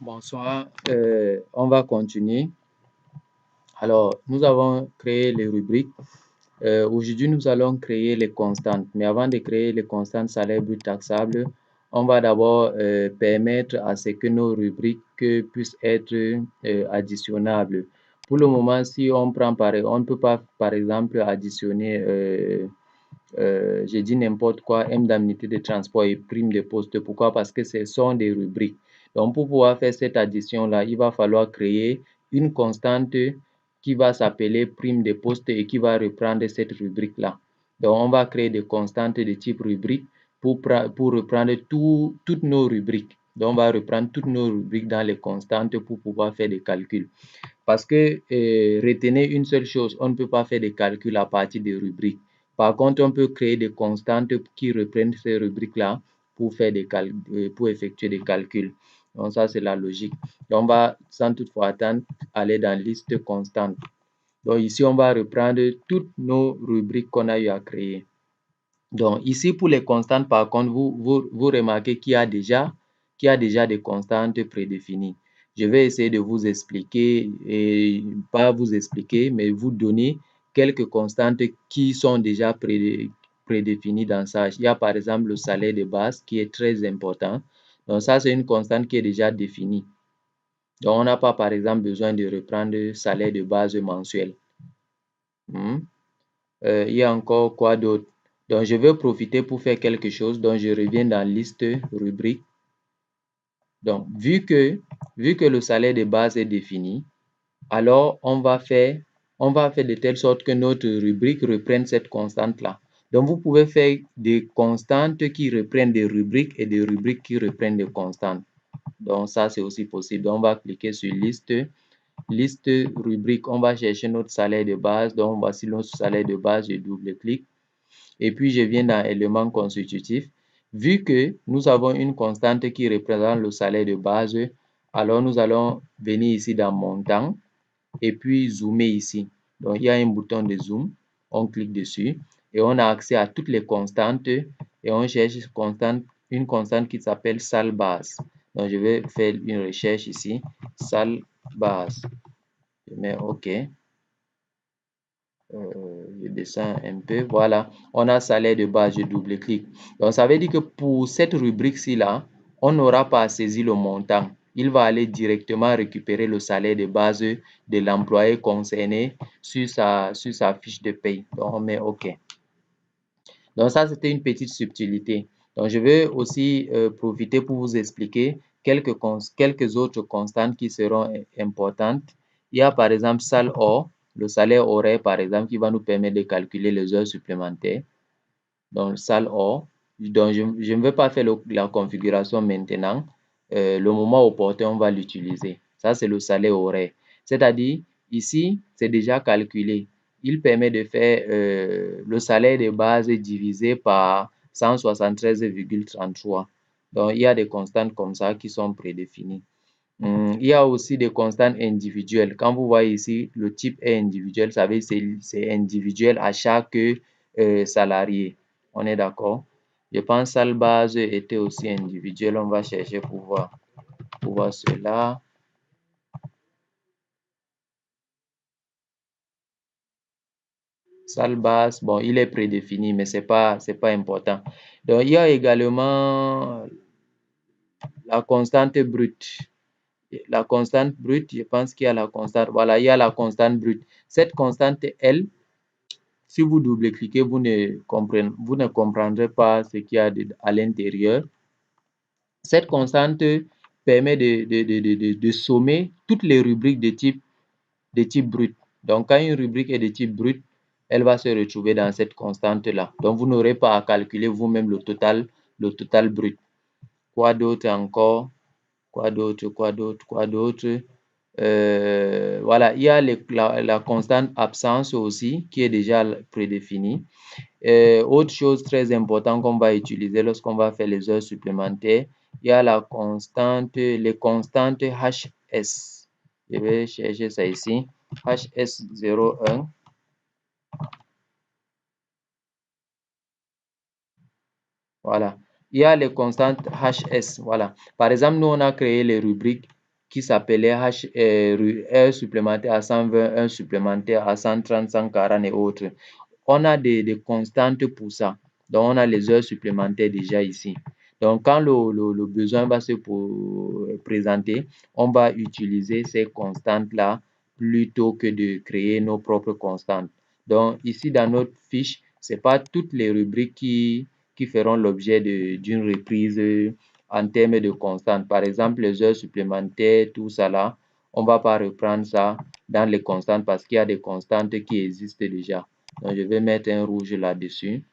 Bonsoir, on va continuer. Alors, nous avons créé les rubriques. Aujourd'hui, nous allons créer les constantes. Mais avant de créer les constantes salaire brut taxable, on va d'abord permettre à ce que nos rubriques puissent être additionnables. Pour le moment, si on prend on ne peut pas, par exemple, additionner, j'ai dit n'importe quoi, indemnité de transport et prime de poste. Pourquoi? Parce que ce sont des rubriques. Donc, pour pouvoir faire cette addition-là, il va falloir créer une constante qui va s'appeler prime de poste et qui va reprendre cette rubrique-là. Donc, on va créer des constantes de type rubrique pour reprendre toutes nos rubriques. Donc, on va reprendre toutes nos rubriques dans les constantes pour pouvoir faire des calculs. Parce que retenez une seule chose, on ne peut pas faire des calculs à partir des rubriques. Par contre, on peut créer des constantes qui reprennent ces rubriques-là pour pour effectuer des calculs. Donc ça, c'est la logique. Donc, on va, sans toutefois attendre, aller dans liste constante. Donc ici, on va reprendre toutes nos rubriques qu'on a eu à créer. Donc ici, pour les constantes, par contre, vous remarquez qu'il y a déjà des constantes prédéfinies. Je vais essayer de vous expliquer, et pas vous expliquer, mais vous donner quelques constantes qui sont déjà prédéfinies dans ça. Il y a par exemple le salaire de base qui est très important. Donc ça, c'est une constante qui est déjà définie. Donc on n'a pas par exemple besoin de reprendre le salaire de base mensuel. Il y a encore quoi d'autre? Donc je vais profiter pour faire quelque chose. Donc je reviens dans liste rubrique. Donc vu que le salaire de base est défini, alors on va faire de telle sorte que notre rubrique reprenne cette constante-là. Donc vous pouvez faire des constantes qui reprennent des rubriques et des rubriques qui reprennent des constantes. Donc ça, c'est aussi possible. Donc on va cliquer sur liste rubrique. On va chercher notre salaire de base. Donc voici notre salaire de base. Je double-clique. Et puis je viens dans élément constitutif. Vu que nous avons une constante qui représente le salaire de base, alors nous allons venir ici dans montant et puis zoomer ici. Donc il y a un bouton de zoom, on clique dessus et on a accès à toutes les constantes et on cherche une constante qui s'appelle salle base. Donc je vais faire une recherche ici, salle base. Je mets OK. Je descends un peu, voilà, on a salaire de base, je double-clique. Donc ça veut dire que pour cette rubrique-ci là, on n'aura pas à saisir le montant. Il va aller directement récupérer le salaire de base de l'employé concerné sur sa fiche de paye. Donc on met OK. Donc ça, c'était une petite subtilité. Donc je vais aussi profiter pour vous expliquer quelques autres constantes qui seront importantes. Il y a par exemple salle hors, le salaire horaire par exemple, qui va nous permettre de calculer les heures supplémentaires. Donc salle hors. Donc je ne vais pas faire la configuration maintenant. Le moment opportun, on va l'utiliser. Ça, c'est le salaire horaire. C'est-à-dire, ici, c'est déjà calculé. Il permet de faire le salaire de base divisé par 173,33. Donc, il y a des constantes comme ça qui sont prédéfinies. Il y a aussi des constantes individuelles. Quand vous voyez ici, le type est individuel, ça veut dire que c'est individuel à chaque salarié. On est d'accord? Je pense que salle base était aussi individuel. On va chercher pour voir cela. Salle base, bon, il est prédéfini, mais c'est pas important. Donc, il y a également la constante brute. La constante brute, je pense qu'il y a la constante, voilà, il y a la constante brute. Cette constante, elle, si vous double-cliquez, vous ne comprendrez pas ce qu'il y a à l'intérieur. Cette constante permet de sommer toutes les rubriques de type brut. Donc, quand une rubrique est de type brut, elle va se retrouver dans cette constante-là. Donc, vous n'aurez pas à calculer vous-même le total brut. Quoi d'autre encore? Quoi d'autre? Voilà, il y a la constante absence aussi qui est déjà prédéfinie. Autre chose très importante qu'on va utiliser lorsqu'on va faire les heures supplémentaires, il y a les constantes HS. Je vais chercher ça ici. HS01. Voilà. Il y a les constantes HS. Voilà. Par exemple, nous, on a créé les rubriques qui s'appelait R supplémentaire à 120, 1 supplémentaire à 130, 140 et autres. On a des constantes pour ça. Donc, on a les heures supplémentaires déjà ici. Donc, quand le besoin va se présenter, on va utiliser ces constantes-là plutôt que de créer nos propres constantes. Donc, ici, dans notre fiche, ce n'est pas toutes les rubriques qui feront l'objet d'une reprise en termes de constantes. Par exemple, les heures supplémentaires, tout ça là, on ne va pas reprendre ça dans les constantes parce qu'il y a des constantes qui existent déjà. Donc, je vais mettre un rouge là-dessus.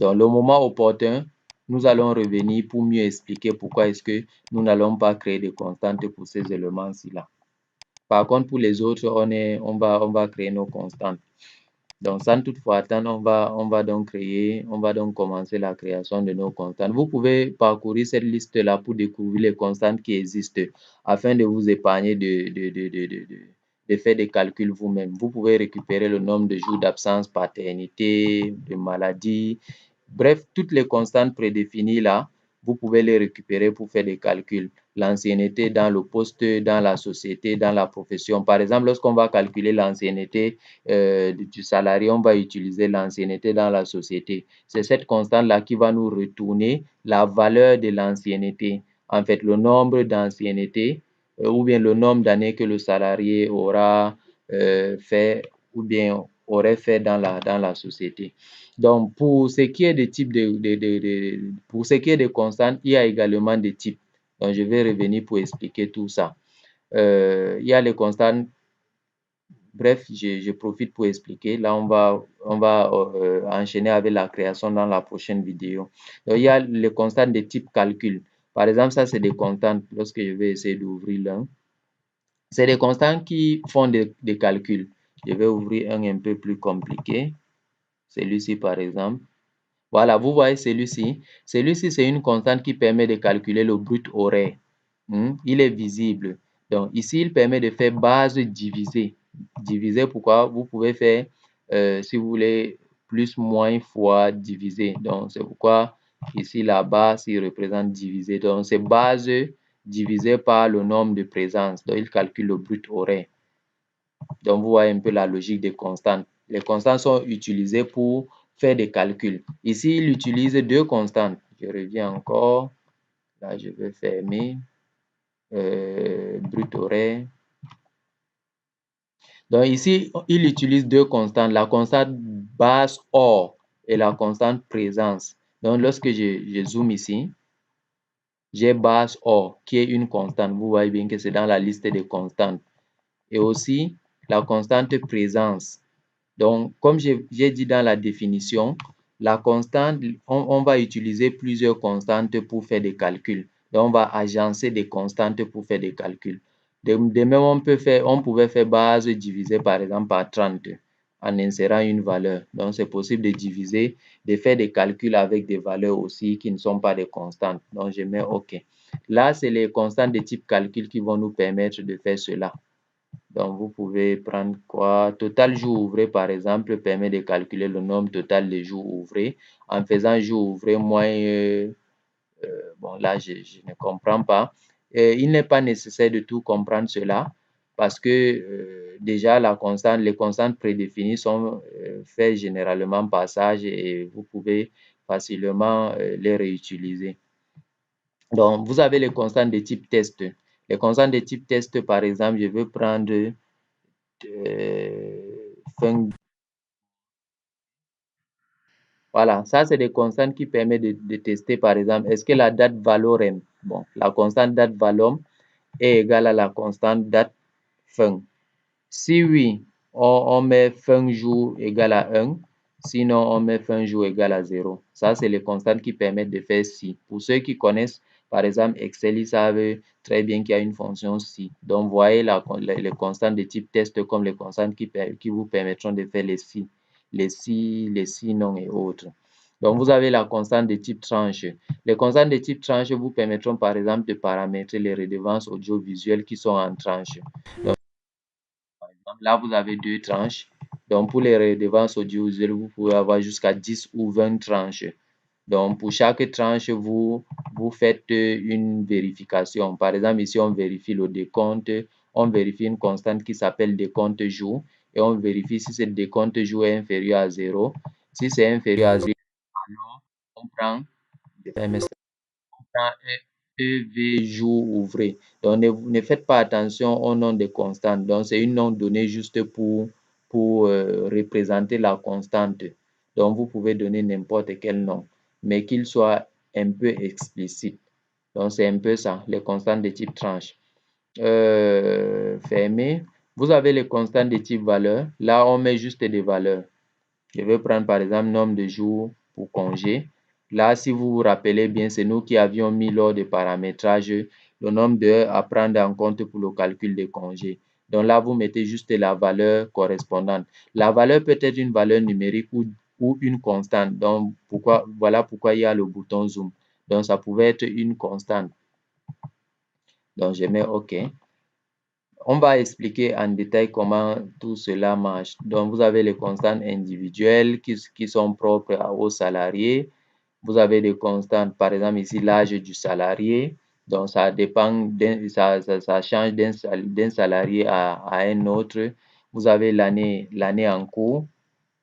Dans le moment opportun, nous allons revenir pour mieux expliquer pourquoi est-ce que nous n'allons pas créer de constantes pour ces éléments-ci là. Par contre, pour les autres, on va créer nos constantes. Donc, sans toutefois attendre, on va donc commencer la création de nos constantes. Vous pouvez parcourir cette liste-là pour découvrir les constantes qui existent afin de vous épargner de faire des calculs vous-même. Vous pouvez récupérer le nombre de jours d'absence, paternité, de maladie, bref, toutes les constantes prédéfinies là, vous pouvez les récupérer pour faire des calculs. L'ancienneté dans le poste, dans la société, dans la profession. Par exemple, lorsqu'on va calculer l'ancienneté du salarié, on va utiliser l'ancienneté dans la société. C'est cette constante-là qui va nous retourner la valeur de l'ancienneté. En fait, le nombre d'ancienneté ou bien le nombre d'années que le salarié aura fait ou bien aurait fait dans la société. Donc, pour ce qui est des types pour ce qui est des constantes, il y a également des types. Donc, je vais revenir pour expliquer tout ça. Il y a les constantes. Bref, je profite pour expliquer. Là, on va enchaîner avec la création dans la prochaine vidéo. Donc, il y a les constantes de type calcul. Par exemple, ça, c'est des constantes. Lorsque je vais essayer d'ouvrir l'un, c'est des constantes qui font des calculs. Je vais ouvrir un peu plus compliqué. Celui-ci, par exemple. Voilà, vous voyez celui-ci. Celui-ci, c'est une constante qui permet de calculer le brut horaire. Il est visible. Donc, ici, il permet de faire base divisée. Diviser, pourquoi? Vous pouvez faire, si vous voulez, plus, moins, fois, diviser. Donc, c'est pourquoi ici, la base, il représente divisé. Donc, c'est base divisé par le nombre de présences. Donc, il calcule le brut horaire. Donc, vous voyez un peu la logique des constantes. Les constantes sont utilisées pour faire des calculs. Ici, il utilise deux constantes. Je reviens encore. Là, je vais fermer. Brut horaire. Donc, ici, il utilise deux constantes. La constante base hors et la constante présence. Donc, lorsque je zoome ici, j'ai base hors qui est une constante. Vous voyez bien que c'est dans la liste des constantes. Et aussi, la constante présence. Donc, comme j'ai dit dans la définition, la constante, on va utiliser plusieurs constantes pour faire des calculs. Donc, on va agencer des constantes pour faire des calculs. De même, on pouvait faire base divisée par exemple par 30 en insérant une valeur. Donc, c'est possible de diviser, de faire des calculs avec des valeurs aussi qui ne sont pas des constantes. Donc, je mets OK. Là, c'est les constantes de type calcul qui vont nous permettre de faire cela. Donc, vous pouvez prendre quoi? Total jours ouvrés, par exemple, permet de calculer le nombre total de jours ouvrés. En faisant jours ouvrés moins, bon, là, je ne comprends pas. Il n'est pas nécessaire de tout comprendre cela parce que déjà, les constantes prédéfinies sont faites généralement par sage et vous pouvez facilement les réutiliser. Donc, vous avez les constantes de type test. Les constantes de type test, par exemple, je veux prendre fin. Voilà, ça c'est des constantes qui permettent de tester par exemple, est-ce que la date valorem, bon, la constante date valorem est égale à la constante date fin. Si oui, on met fin jour égale à 1, sinon on met fin jour égale à 0. Ça, c'est les constantes qui permettent de faire si. Pour ceux qui connaissent, par exemple, Excel, ils savent très bien qu'il y a une fonction si. Donc, voyez les constantes de type test comme les constantes qui vous permettront de faire les si, non et autres. Donc, vous avez la constante de type tranche. Les constantes de type tranche vous permettront, par exemple, de paramétrer les redevances audiovisuelles qui sont en tranche. Là, vous avez deux tranches. Donc, pour les redevances audiovisuelles, vous pouvez avoir jusqu'à 10 ou 20 tranches. Donc, pour chaque tranche, vous faites une vérification. Par exemple, ici, on vérifie le décompte, on vérifie une constante qui s'appelle décompte jour et on vérifie si ce décompte jour est inférieur à 0. Si c'est inférieur à 0, alors on prend EV jour ouvré. Donc, ne faites pas attention au nom des constantes. Donc, c'est une nom donnée juste pour représenter la constante. Donc, vous pouvez donner n'importe quel nom, mais qu'il soit un peu explicite. Donc, c'est un peu ça, les constantes de type tranche. Fermé. Vous avez les constantes de type valeur. Là, on met juste des valeurs. Je vais prendre par exemple nombre de jours pour congé. Là, si vous vous rappelez bien, c'est nous qui avions mis lors de paramétrage le nombre d'heures à prendre en compte pour le calcul des congés. Donc là, vous mettez juste la valeur correspondante. La valeur peut être une valeur numérique ou une constante. Donc, voilà pourquoi il y a le bouton zoom. Donc, ça pouvait être une constante. Donc, je mets OK. On va expliquer en détail comment tout cela marche. Donc, vous avez les constantes individuelles qui sont propres aux salariés. Vous avez des constantes, par exemple ici, l'âge du salarié. Donc, ça dépend, ça change d'un salarié à un autre. Vous avez l'année en cours.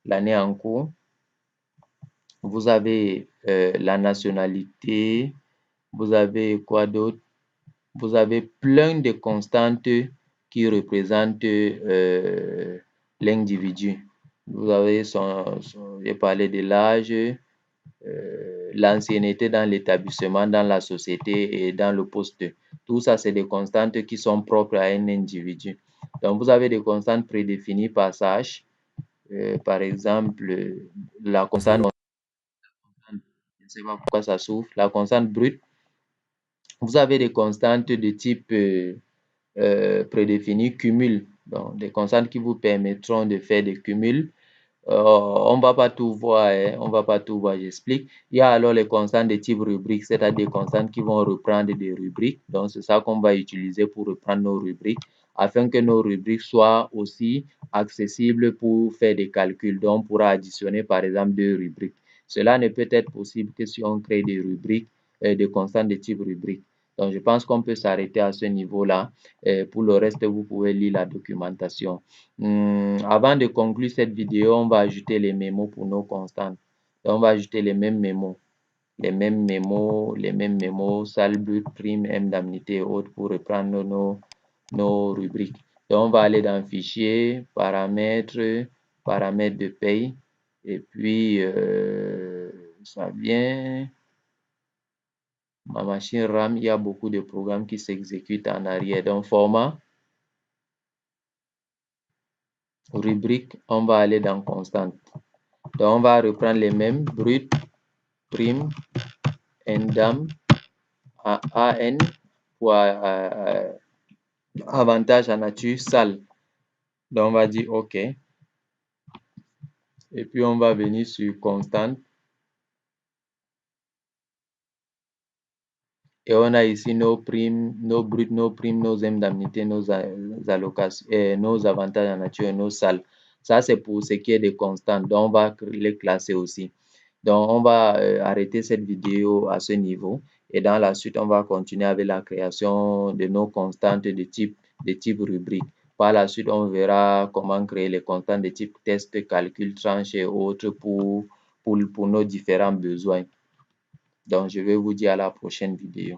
L'année en cours. Vous avez la nationalité. Vous avez quoi d'autre? Vous avez plein de constantes qui représentent l'individu. Vous avez j'ai parlé de l'âge, l'ancienneté dans l'établissement, dans la société et dans le poste. Tout ça, c'est des constantes qui sont propres à un individu. Donc, vous avez des constantes prédéfinies par Sage. Par exemple, la constante, je ne sais pas pourquoi ça s'ouvre, la constante brute. Vous avez des constantes de type prédéfini cumul, donc des constantes qui vous permettront de faire des cumuls. On va pas tout voir, hein, on va pas tout voir, j'explique. Il y a alors les constantes de type rubrique, c'est-à-dire des constantes qui vont reprendre des rubriques. Donc, c'est ça qu'on va utiliser pour reprendre nos rubriques, afin que nos rubriques soient aussi accessibles pour faire des calculs. Donc, on pourra additionner, par exemple, deux rubriques. Cela ne peut être possible que si on crée des rubriques, des constantes de type rubrique. Donc, je pense qu'on peut s'arrêter à ce niveau-là. Pour le reste, vous pouvez lire la documentation. Avant de conclure cette vidéo, on va ajouter les mémos pour nos constantes. Donc, on va ajouter les mêmes mémos. Les mêmes mémos, salle, but, prime, indemnité et autres pour reprendre nos rubriques. Donc, on va aller dans Fichier, Paramètres, Paramètres de paye. Et puis, ça vient. Ma machine RAM, il y a beaucoup de programmes qui s'exécutent en arrière. Donc, format, rubrique, on va aller dans constante. Donc, on va reprendre les mêmes, brut, prime, indem, AN, pour avantage en nature, salle. Donc, on va dire OK. Et puis, on va venir sur constante. Et on a ici nos primes, nos bruts, nos primes, nos indemnités, nos allocations, nos avantages en nature et nos salles. Ça, c'est pour ce qui est des constantes. Donc, on va les classer aussi. Donc, on va arrêter cette vidéo à ce niveau. Et dans la suite, on va continuer avec la création de nos constantes de type rubrique. Par la suite, on verra comment créer les constantes de type test, calcul, tranche et autres pour nos différents besoins. Donc, je vais vous dire à la prochaine vidéo.